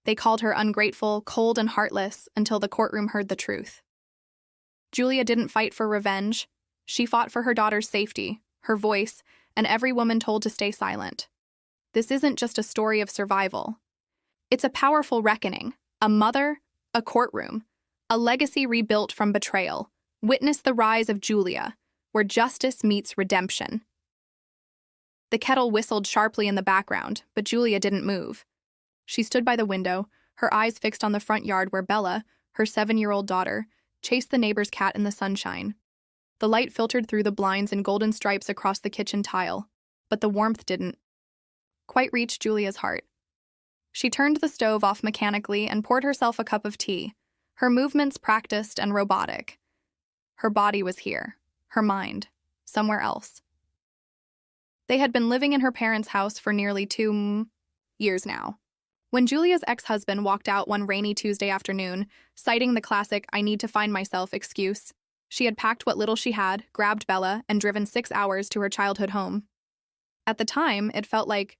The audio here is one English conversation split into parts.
They called her ungrateful, cold, and heartless until the courtroom heard the truth. Julia didn't fight for revenge. She fought for her daughter's safety, her voice, and every woman told to stay silent. This isn't just a story of survival. It's a powerful reckoning. A mother, a courtroom, a legacy rebuilt from betrayal. Witness the rise of Julia, where justice meets redemption. The kettle whistled sharply in the background, but Julia didn't move. She stood by the window, her eyes fixed on the front yard where Bella, her 7-year-old daughter, chased the neighbor's cat in the sunshine. The light filtered through the blinds in golden stripes across the kitchen tile, but the warmth didn't quite reach Julia's heart. She turned the stove off mechanically and poured herself a cup of tea, her movements practiced and robotic. Her body was here, her mind, somewhere else. They had been living in her parents' house for nearly 2 years now. When Julia's ex-husband walked out one rainy Tuesday afternoon, citing the classic "I need to find myself" excuse, she had packed what little she had, grabbed Bella, and driven 6 hours to her childhood home. At the time, it felt like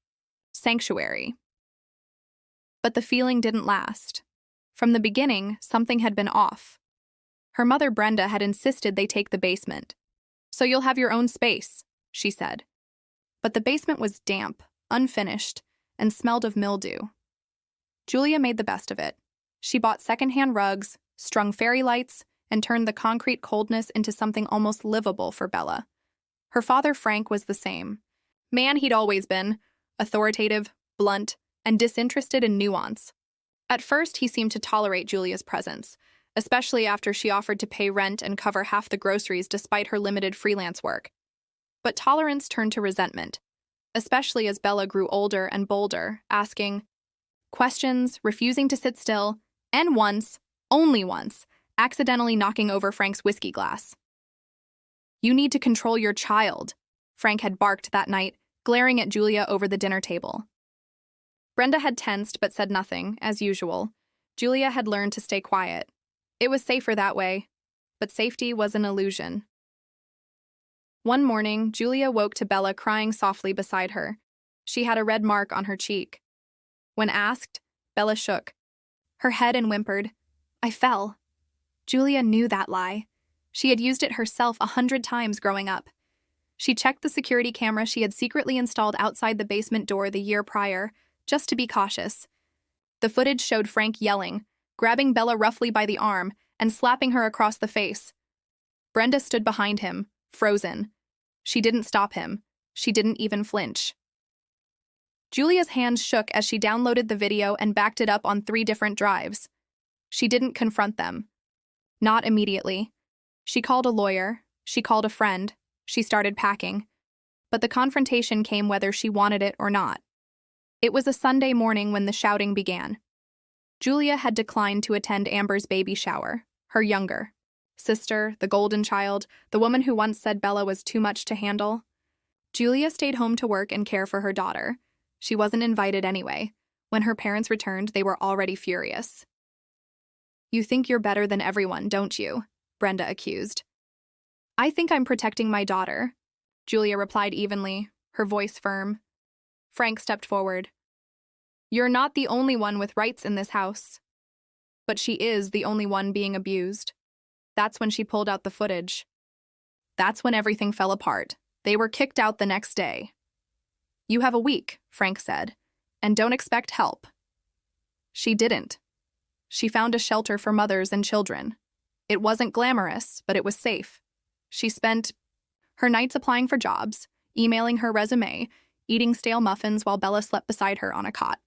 sanctuary. But the feeling didn't last. From the beginning, something had been off. Her mother, Brenda, had insisted they take the basement. "So you'll have your own space," she said. But the basement was damp, unfinished, and smelled of mildew. Julia made the best of it. She bought secondhand rugs, strung fairy lights, and turned the concrete coldness into something almost livable for Bella. Her father, Frank, was the same. Man he'd always been, authoritative, blunt, and disinterested in nuance. At first, he seemed to tolerate Julia's presence, especially after she offered to pay rent and cover half the groceries despite her limited freelance work. But tolerance turned to resentment, especially as Bella grew older and bolder, asking questions, refusing to sit still, and once, only once, accidentally knocking over Frank's whiskey glass. "You need to control your child," Frank had barked that night, glaring at Julia over the dinner table. Brenda had tensed but said nothing, as usual. Julia had learned to stay quiet. It was safer that way, but safety was an illusion. One morning, Julia woke to Bella crying softly beside her. She had a red mark on her cheek. When asked, Bella shook her head and whimpered, "I fell." Julia knew that lie. She had used it herself 100 times growing up. She checked the security camera she had secretly installed outside the basement door the year prior, just to be cautious. The footage showed Frank yelling, grabbing Bella roughly by the arm, and slapping her across the face. Brenda stood behind him, frozen. She didn't stop him. She didn't even flinch. Julia's hands shook as she downloaded the video and backed it up on 3 different drives. She didn't confront them. Not immediately. She called a lawyer. She called a friend. She started packing. But the confrontation came whether she wanted it or not. It was a Sunday morning when the shouting began. Julia had declined to attend Amber's baby shower, her younger sister, the golden child, the woman who once said Bella was too much to handle. Julia stayed home to work and care for her daughter. She wasn't invited anyway. When her parents returned, they were already furious. "You think you're better than everyone, don't you?" Brenda accused. "I think I'm protecting my daughter," Julia replied evenly, her voice firm. Frank stepped forward. "You're not the only one with rights in this house." But she is the only one being abused. That's when she pulled out the footage. That's when everything fell apart. They were kicked out the next day. "You have a week," Frank said, "and don't expect help." She didn't. She found a shelter for mothers and children. It wasn't glamorous, but it was safe. She spent her nights applying for jobs, emailing her resume, eating stale muffins while Bella slept beside her on a cot.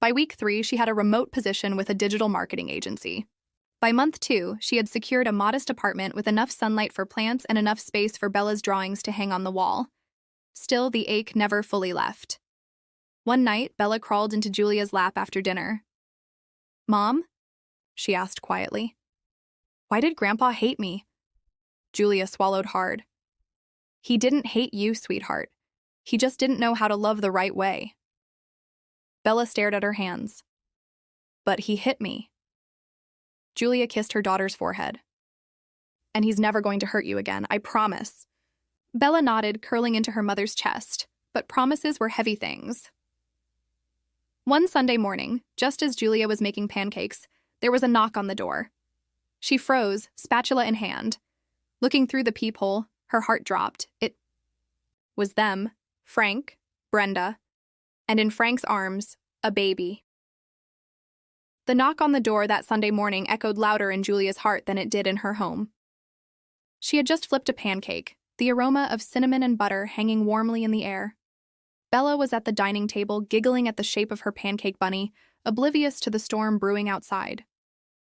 By week 3, she had a remote position with a digital marketing agency. By month 2, she had secured a modest apartment with enough sunlight for plants and enough space for Bella's drawings to hang on the wall. Still, the ache never fully left. One night, Bella crawled into Julia's lap after dinner. "Mom?" she asked quietly. "Why did Grandpa hate me?" Julia swallowed hard. "He didn't hate you, sweetheart. He just didn't know how to love the right way." Bella stared at her hands. "But he hit me." Julia kissed her daughter's forehead. "And he's never going to hurt you again, I promise." Bella nodded, curling into her mother's chest, but promises were heavy things. One Sunday morning, just as Julia was making pancakes, there was a knock on the door. She froze, spatula in hand. Looking through the peephole, her heart dropped. It was them, Frank, Brenda, and in Frank's arms, a baby. The knock on the door that Sunday morning echoed louder in Julia's heart than it did in her home. She had just flipped a pancake, the aroma of cinnamon and butter hanging warmly in the air. Bella was at the dining table, giggling at the shape of her pancake bunny, oblivious to the storm brewing outside.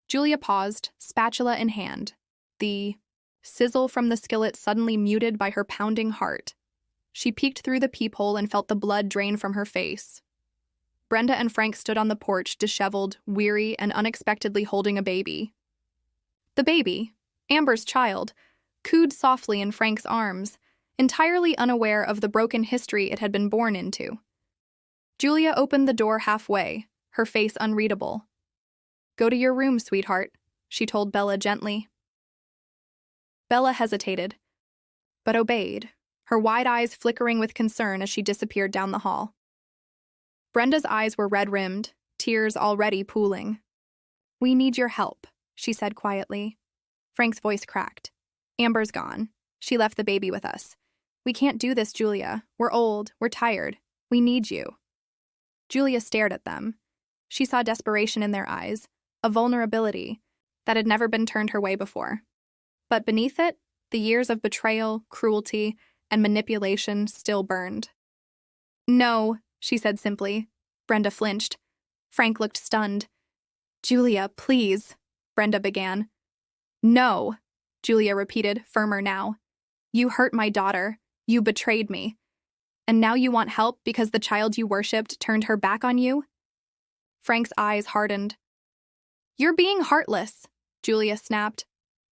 Julia paused, spatula in hand, the sizzle from the skillet suddenly muted by her pounding heart. She peeked through the peephole and felt the blood drain from her face. Brenda and Frank stood on the porch, disheveled, weary, and unexpectedly holding a baby. The baby, Amber's child, cooed softly in Frank's arms, entirely unaware of the broken history it had been born into. Julia opened the door halfway, her face unreadable. "Go to your room, sweetheart," she told Bella gently. Bella hesitated, but obeyed, her wide eyes flickering with concern as she disappeared down the hall. Brenda's eyes were red-rimmed, tears already pooling. "We need your help," she said quietly. Frank's voice cracked. "Amber's gone. She left the baby with us. We can't do this, Julia. We're old. We're tired. We need you." Julia stared at them. She saw desperation in their eyes, a vulnerability that had never been turned her way before. But beneath it, the years of betrayal, cruelty, and manipulation still burned. "No," she said simply. Brenda flinched. Frank looked stunned. "Julia, please," Brenda began. "No," Julia repeated, firmer now. "You hurt my daughter. You betrayed me. And now you want help because the child you worshipped turned her back on you?" Frank's eyes hardened. "You're being heartless," Julia snapped.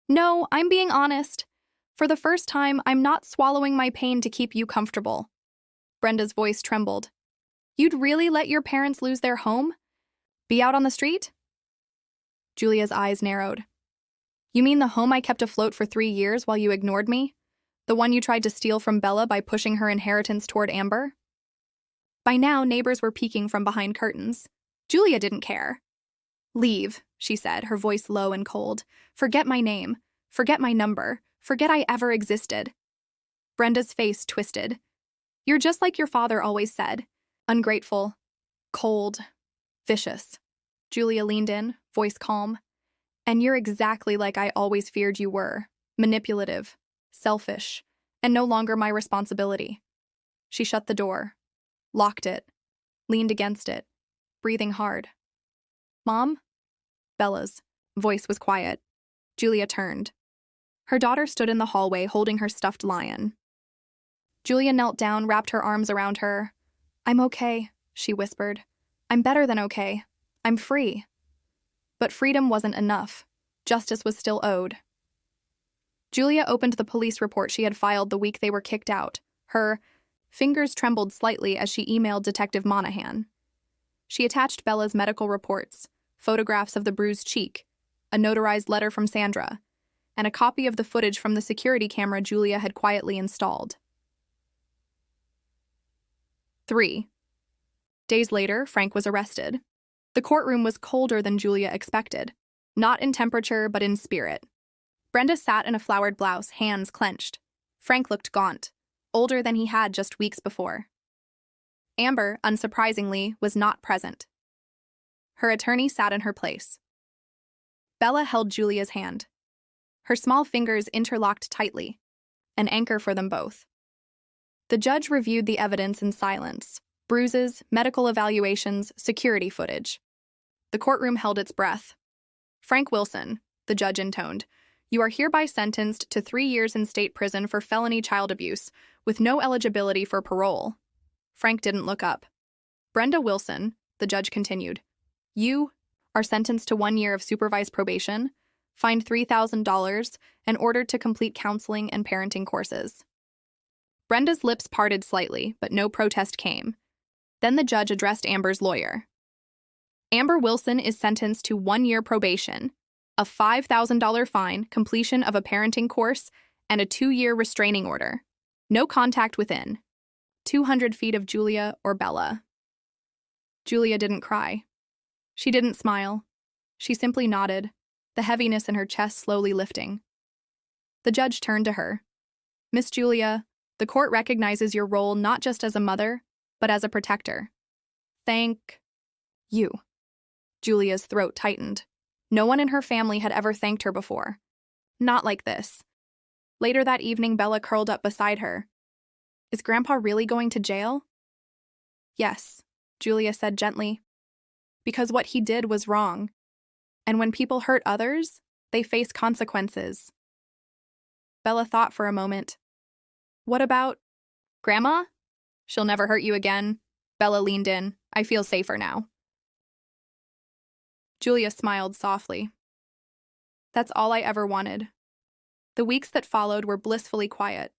"No, I'm being honest. For the first time, I'm not swallowing my pain to keep you comfortable." Brenda's voice trembled. "You'd really let your parents lose their home? Be out on the street?" Julia's eyes narrowed. "You mean the home I kept afloat for 3 years while you ignored me? The one you tried to steal from Bella by pushing her inheritance toward Amber?" By now, neighbors were peeking from behind curtains. Julia didn't care. "Leave," she said, her voice low and cold. "Forget my name. Forget my number. Forget I ever existed." Brenda's face twisted. "You're just like your father always said. Ungrateful. Cold. Vicious." Julia leaned in, voice calm. "And you're exactly like I always feared you were. Manipulative. Selfish. And no longer my responsibility." She shut the door. Locked it. Leaned against it. Breathing hard. "Mom?" Bella's voice was quiet. Julia turned. Her daughter stood in the hallway holding her stuffed lion. Julia knelt down, wrapped her arms around her. "I'm okay," she whispered. "I'm better than okay. I'm free." But freedom wasn't enough. Justice was still owed. Julia opened the police report she had filed the week they were kicked out. Her fingers trembled slightly as she emailed Detective Monahan. She attached Bella's medical reports, photographs of the bruised cheek, a notarized letter from Sandra, and a copy of the footage from the security camera Julia had quietly installed. 3 days later, Frank was arrested. The courtroom was colder than Julia expected, not in temperature but in spirit. Brenda sat in a flowered blouse, hands clenched. Frank looked gaunt, older than he had just weeks before. Amber, unsurprisingly, was not present. Her attorney sat in her place. Bella held Julia's hand. Her small fingers interlocked tightly, an anchor for them both. The judge reviewed the evidence in silence: bruises, medical evaluations, security footage. The courtroom held its breath. "Frank Wilson," the judge intoned, "you are hereby sentenced to 3 years in state prison for felony child abuse, with no eligibility for parole." Frank didn't look up. "Brenda Wilson," the judge continued, "you are sentenced to 1 year of supervised probation, fined $3,000, and ordered to complete counseling and parenting courses." Brenda's lips parted slightly, but no protest came. Then the judge addressed Amber's lawyer. "Amber Wilson is sentenced to 1 year probation, a $5,000 fine, completion of a parenting course, and a 2-year restraining order. No contact within 200 feet of Julia or Bella." Julia didn't cry. She didn't smile. She simply nodded, the heaviness in her chest slowly lifting. The judge turned to her. Miss Julia, the court recognizes your role not just as a mother, but as a protector. Thank you. Julia's throat tightened. No one in her family had ever thanked her before. Not like this. Later that evening, Bella curled up beside her. Is Grandpa really going to jail? Yes, Julia said gently. Because what he did was wrong. And when people hurt others, they face consequences. Bella thought for a moment. What about Grandma? She'll never hurt you again. Bella leaned in. I feel safer now. Julia smiled softly. That's all I ever wanted. The weeks that followed were blissfully quiet.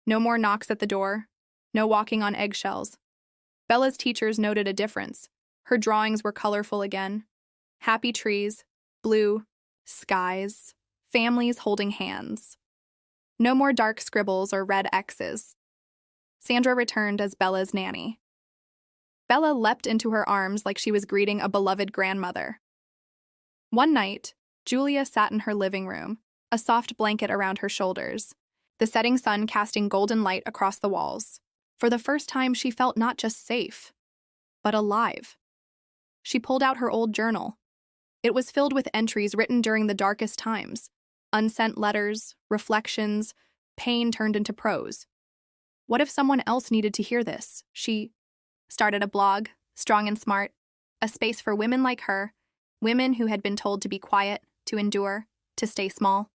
No more knocks at the door. No walking on eggshells. Bella's teachers noted a difference. Her drawings were colorful again. Happy trees, blue, skies, families holding hands. No more dark scribbles or red X's. Sandra returned as Bella's nanny. Bella leapt into her arms like she was greeting a beloved grandmother. One night, Julia sat in her living room, a soft blanket around her shoulders, the setting sun casting golden light across the walls. For the first time, she felt not just safe, but alive. She pulled out her old journal. It was filled with entries written during the darkest times, unsent letters, reflections, pain turned into prose. What if someone else needed to hear this? She started a blog, Strong and Smart, a space for women like her, women who had been told to be quiet, to endure, to stay small.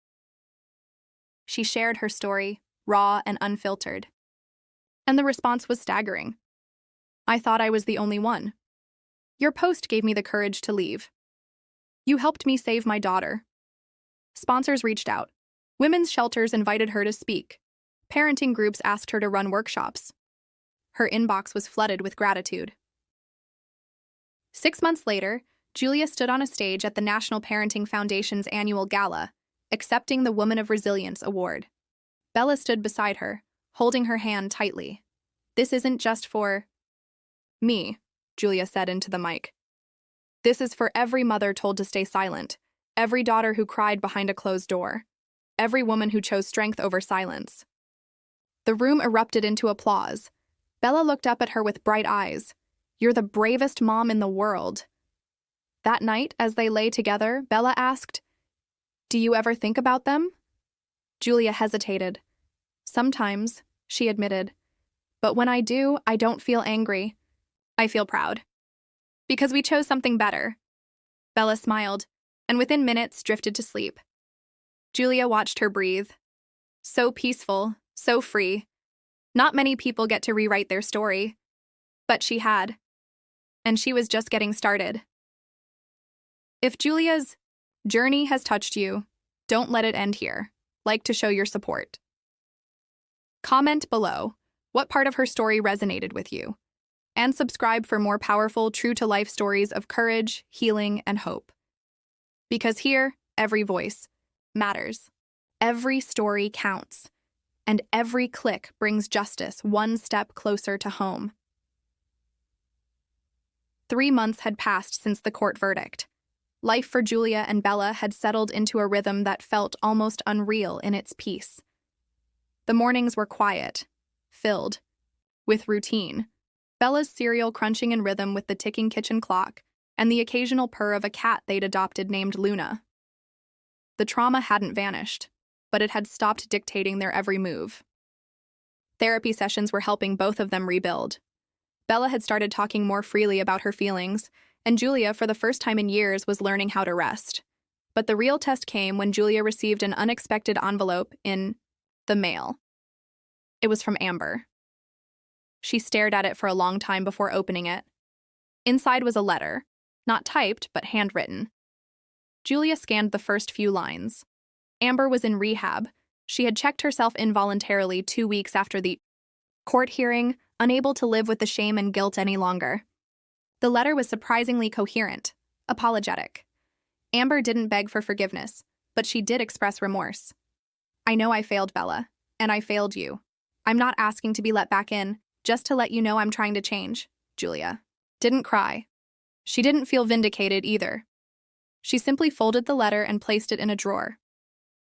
She shared her story, raw and unfiltered. And the response was staggering. I thought I was the only one. Your post gave me the courage to leave. You helped me save my daughter. Sponsors reached out. Women's shelters invited her to speak. Parenting groups asked her to run workshops. Her inbox was flooded with gratitude. 6 months later, Julia stood on a stage at the National Parenting Foundation's annual gala, accepting the Woman of Resilience Award. Bella stood beside her, holding her hand tightly. This isn't just for me, Julia said into the mic. This is for every mother told to stay silent, every daughter who cried behind a closed door, every woman who chose strength over silence. The room erupted into applause. Bella looked up at her with bright eyes. You're the bravest mom in the world. That night, as they lay together, Bella asked, Do you ever think about them? Julia hesitated. Sometimes, she admitted. But when I do, I don't feel angry. I feel proud. Because we chose something better. Bella smiled, and within minutes drifted to sleep. Julia watched her breathe. So peaceful, so free. Not many people get to rewrite their story. But she had. And she was just getting started. If Julia's journey has touched you, don't let it end here. Like to show your support. Comment below what part of her story resonated with you. And subscribe for more powerful, true-to-life stories of courage, healing, and hope. Because here, every voice matters. Every story counts. And every click brings justice one step closer to home. 3 months had passed since the court verdict. Life for Julia and Bella had settled into a rhythm that felt almost unreal in its peace. The mornings were quiet, filled with routine. Bella's cereal crunching in rhythm with the ticking kitchen clock, and the occasional purr of a cat they'd adopted named Luna. The trauma hadn't vanished, but it had stopped dictating their every move. Therapy sessions were helping both of them rebuild. Bella had started talking more freely about her feelings, and Julia, for the first time in years, was learning how to rest. But the real test came when Julia received an unexpected envelope in the mail. It was from Amber. She stared at it for a long time before opening it. Inside was a letter, not typed, but handwritten. Julia scanned the first few lines. Amber was in rehab. She had checked herself involuntarily 2 weeks after the court hearing, unable to live with the shame and guilt any longer. The letter was surprisingly coherent, apologetic. Amber didn't beg for forgiveness, but she did express remorse. I know I failed Bella, and I failed you. I'm not asking to be let back in, just to let you know I'm trying to change, Julia. Didn't cry. She didn't feel vindicated either. She simply folded the letter and placed it in a drawer.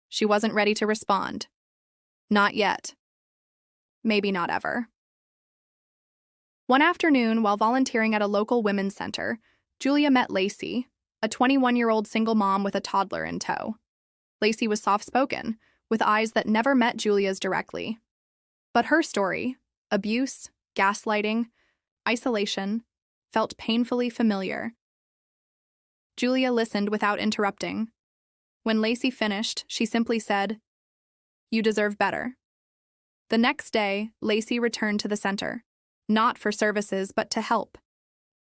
She wasn't ready to respond. Not yet. Maybe not ever. One afternoon, while volunteering at a local women's center, Julia met Lacey, a 21-year-old single mom with a toddler in tow. Lacey was soft-spoken, with eyes that never met Julia's directly. But her story, abuse, gaslighting, isolation, felt painfully familiar. Julia listened without interrupting. When Lacey finished, she simply said, "You deserve better." The next day, Lacey returned to the center, not for services but to help.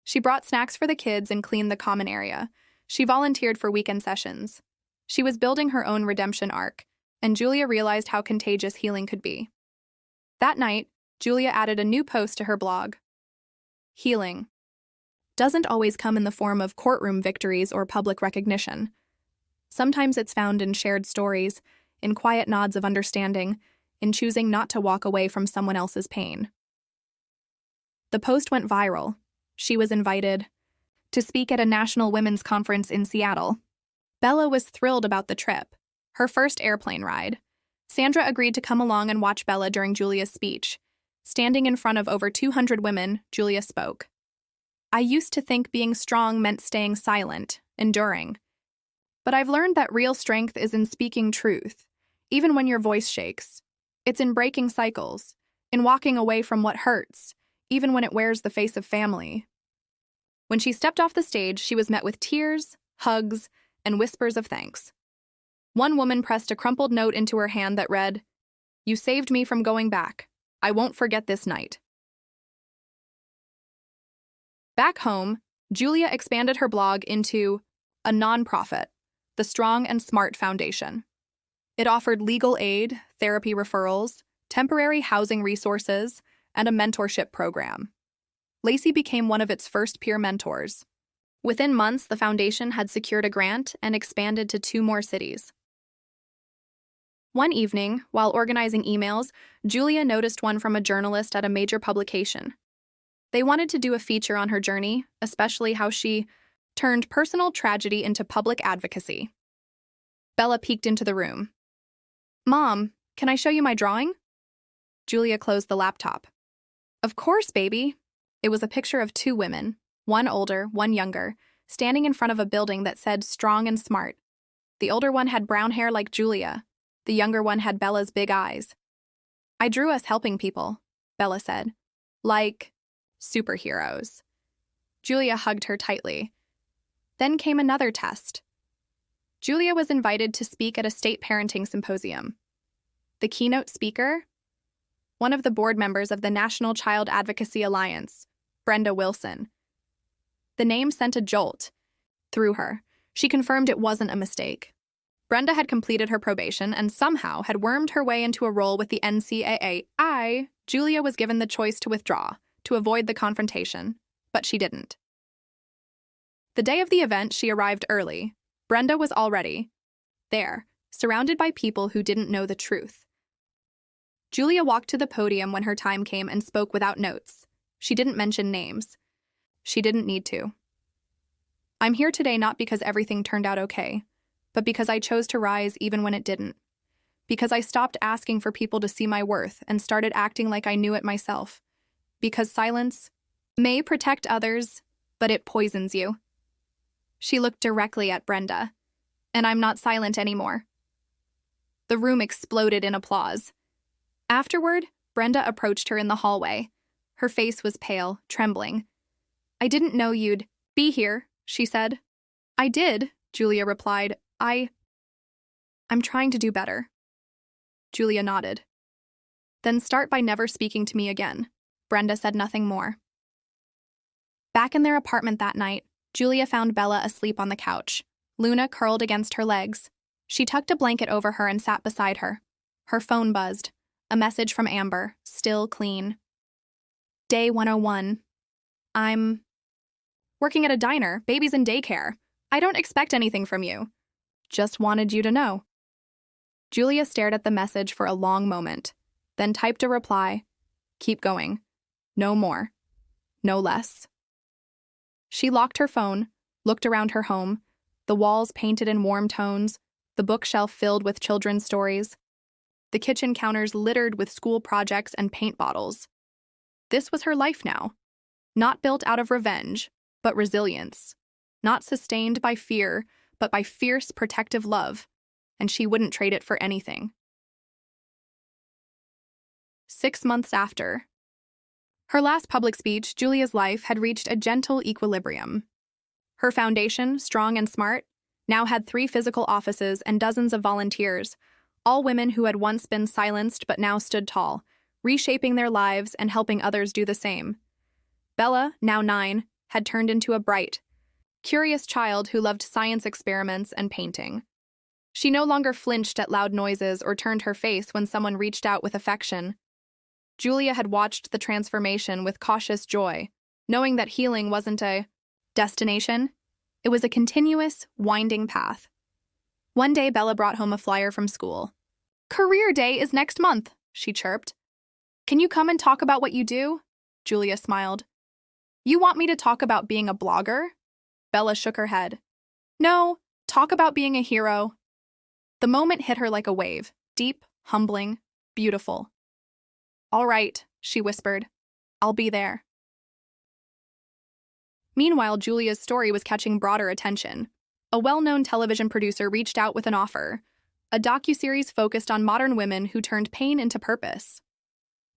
She brought snacks for the kids and cleaned the common area. She volunteered for weekend sessions. She was building her own redemption arc, and Julia realized how contagious healing could be. That night, Julia added a new post to her blog. Healing doesn't always come in the form of courtroom victories or public recognition. Sometimes it's found in shared stories, in quiet nods of understanding, in choosing not to walk away from someone else's pain. The post went viral. She was invited to speak at a national women's conference in Seattle. Bella was thrilled about the trip, her first airplane ride. Sandra agreed to come along and watch Bella during Julia's speech. Standing in front of over 200 women, Julia spoke. "I used to think being strong meant staying silent, enduring. But I've learned that real strength is in speaking truth, even when your voice shakes. It's in breaking cycles, in walking away from what hurts, even when it wears the face of family." When she stepped off the stage, she was met with tears, hugs, and whispers of thanks. One woman pressed a crumpled note into her hand that read, "You saved me from going back. I won't forget this night." Back home, Julia expanded her blog into a nonprofit, the Strong and Smart Foundation. It offered legal aid, therapy referrals, temporary housing resources, and a mentorship program. Lacey became one of its first peer mentors. Within months, the foundation had secured a grant and expanded to 2 more cities. One evening, while organizing emails, Julia noticed one from a journalist at a major publication. They wanted to do a feature on her journey, especially how she turned personal tragedy into public advocacy. Bella peeked into the room. "Mom, can I show you my drawing?" Julia closed the laptop. "Of course, baby." It was a picture of 2 women, one older, one younger, standing in front of a building that said strong and smart. The older one had brown hair like Julia. The younger one had Bella's big eyes. "I drew us helping people," Bella said. "Like superheroes." Julia hugged her tightly. Then came another test. Julia was invited to speak at a state parenting symposium. The keynote speaker? One of the board members of the National Child Advocacy Alliance, Brenda Wilson. The name sent a jolt through her. She confirmed it wasn't a mistake. Brenda had completed her probation and somehow had wormed her way into a role with the NCAA. Julia was given the choice to withdraw, to avoid the confrontation, but she didn't. The day of the event, she arrived early. Brenda was already there, surrounded by people who didn't know the truth. Julia walked to the podium when her time came and spoke without notes. She didn't mention names. She didn't need to. "I'm here today not because everything turned out okay, but because I chose to rise even when it didn't. Because I stopped asking for people to see my worth and started acting like I knew it myself. Because silence may protect others, but it poisons you." She looked directly at Brenda. "And I'm not silent anymore." The room exploded in applause. Afterward, Brenda approached her in the hallway. Her face was pale, trembling. "I didn't know you'd be here," she said. "I did," Julia replied. I'm trying to do better." Julia nodded. "Then start by never speaking to me again." Brenda said nothing more. Back in their apartment that night, Julia found Bella asleep on the couch, Luna curled against her legs. She tucked a blanket over her and sat beside her. Her phone buzzed. A message from Amber, still clean. "Day 101. I'm working at a diner, baby's in daycare. I don't expect anything from you. Just wanted you to know." Julia stared at the message for a long moment, then typed a reply. "Keep going. No more. No less." She locked her phone, looked around her home, the walls painted in warm tones, the bookshelf filled with children's stories, the kitchen counters littered with school projects and paint bottles. This was her life now. Not built out of revenge, but resilience. Not sustained by fear, but by fierce, protective love. And she wouldn't trade it for anything. 6 months after her last public speech, Julia's life had reached a gentle equilibrium. Her foundation, strong and smart, now had 3 physical offices and dozens of volunteers, all women who had once been silenced but now stood tall, reshaping their lives and helping others do the same. Bella, now 9, had turned into a bright, curious child who loved science experiments and painting. She no longer flinched at loud noises or turned her face when someone reached out with affection. Julia had watched the transformation with cautious joy, knowing that healing wasn't a destination. It was a continuous, winding path. One day, Bella brought home a flyer from school. "Career Day is next month," she chirped. "Can you come and talk about what you do?" Julia smiled. "You want me to talk about being a blogger?" Bella shook her head. "No, talk about being a hero." The moment hit her like a wave, deep, humbling, beautiful. "All right," she whispered. "I'll be there." Meanwhile, Julia's story was catching broader attention. A well-known television producer reached out with an offer, a docuseries focused on modern women who turned pain into purpose.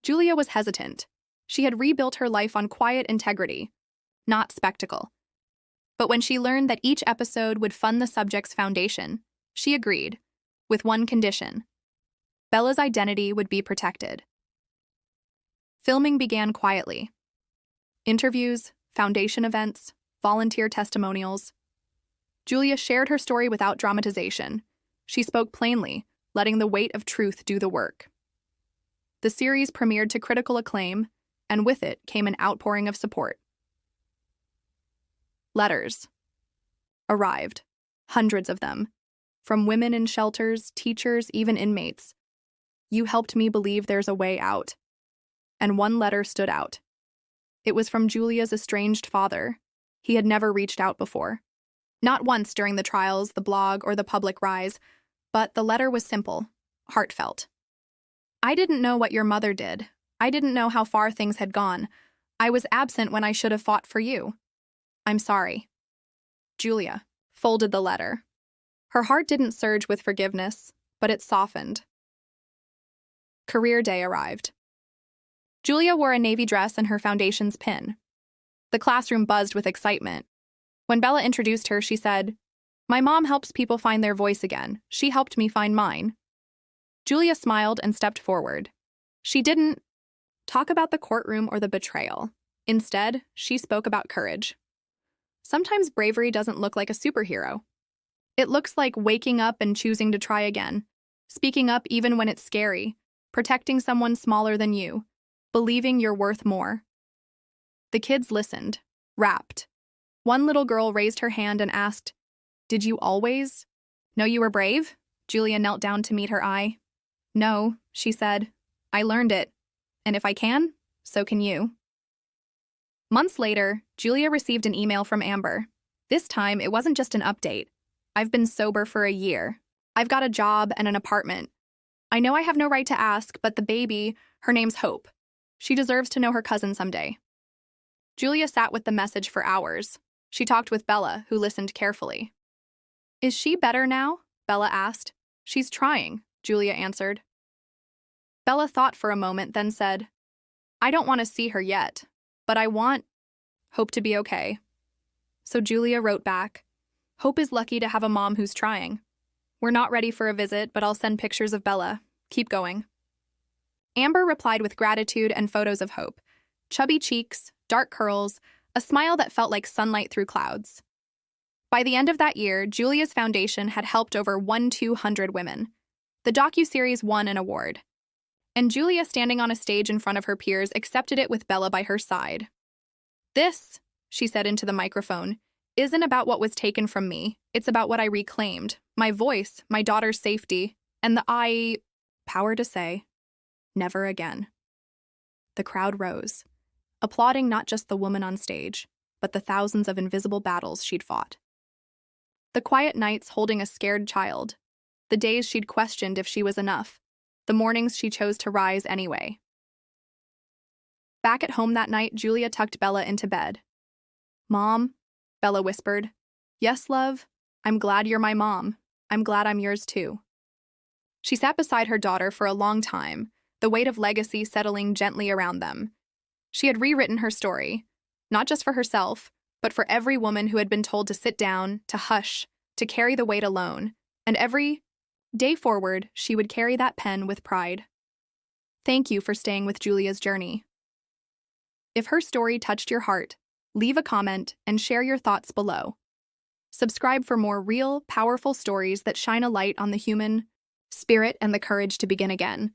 Julia was hesitant. She had rebuilt her life on quiet integrity, not spectacle. But when she learned that each episode would fund the subject's foundation, she agreed, with one condition. Bella's identity would be protected. Filming began quietly. Interviews, foundation events, volunteer testimonials. Julia shared her story without dramatization. She spoke plainly, letting the weight of truth do the work. The series premiered to critical acclaim, and with it came an outpouring of support. Letters arrived, hundreds of them, from women in shelters, teachers, even inmates. "You helped me believe there's a way out." And one letter stood out. It was from Julia's estranged father. He had never reached out before. Not once during the trials, the blog, or the public rise, but the letter was simple, heartfelt. "I didn't know what your mother did. I didn't know how far things had gone. I was absent when I should have fought for you. I'm sorry." Julia folded the letter. Her heart didn't surge with forgiveness, but it softened. Career Day arrived. Julia wore a navy dress and her foundation's pin. The classroom buzzed with excitement. When Bella introduced her, she said, "My mom helps people find their voice again. She helped me find mine." Julia smiled and stepped forward. She didn't talk about the courtroom or the betrayal. Instead, she spoke about courage. Sometimes bravery doesn't look like a superhero. It looks like waking up and choosing to try again, speaking up even when it's scary, protecting someone smaller than you, believing you're worth more. The kids listened, rapt. One little girl raised her hand and asked, "Did you always know you were brave?" Julia knelt down to meet her eye. "No," she said. "I learned it. And if I can, so can you." Months later, Julia received an email from Amber. This time, it wasn't just an update. "I've been sober for a year. I've got a job and an apartment. I know I have no right to ask, but the baby, her name's Hope. She deserves to know her cousin someday." Julia sat with the message for hours. She talked with Bella, who listened carefully. "Is she better now?" Bella asked. "She's trying," Julia answered. Bella thought for a moment, then said, "I don't want to see her yet, but I want Hope to be okay." So Julia wrote back, "Hope is lucky to have a mom who's trying. We're not ready for a visit, but I'll send pictures of Bella. Keep going." Amber replied with gratitude and photos of Hope. Chubby cheeks, dark curls, a smile that felt like sunlight through clouds. By the end of that year, Julia's foundation had helped over 1,200 women. The docuseries won an award. And Julia, standing on a stage in front of her peers, accepted it with Bella by her side. "This," she said into the microphone, "isn't about what was taken from me. It's about what I reclaimed. My voice, my daughter's safety, and the power to say, never again." The crowd rose, applauding not just the woman on stage, but the thousands of invisible battles she'd fought. The quiet nights holding a scared child, the days she'd questioned if she was enough, the mornings she chose to rise anyway. Back at home that night, Julia tucked Bella into bed. "Mom," Bella whispered. "Yes, love. I'm glad you're my mom. I'm glad I'm yours too." She sat beside her daughter for a long time, the weight of legacy settling gently around them. She had rewritten her story, not just for herself, but for every woman who had been told to sit down, to hush, to carry the weight alone, and every day forward, she would carry that pen with pride. Thank you for staying with Julia's journey. If her story touched your heart, leave a comment and share your thoughts below. Subscribe for more real, powerful stories that shine a light on the human spirit and the courage to begin again.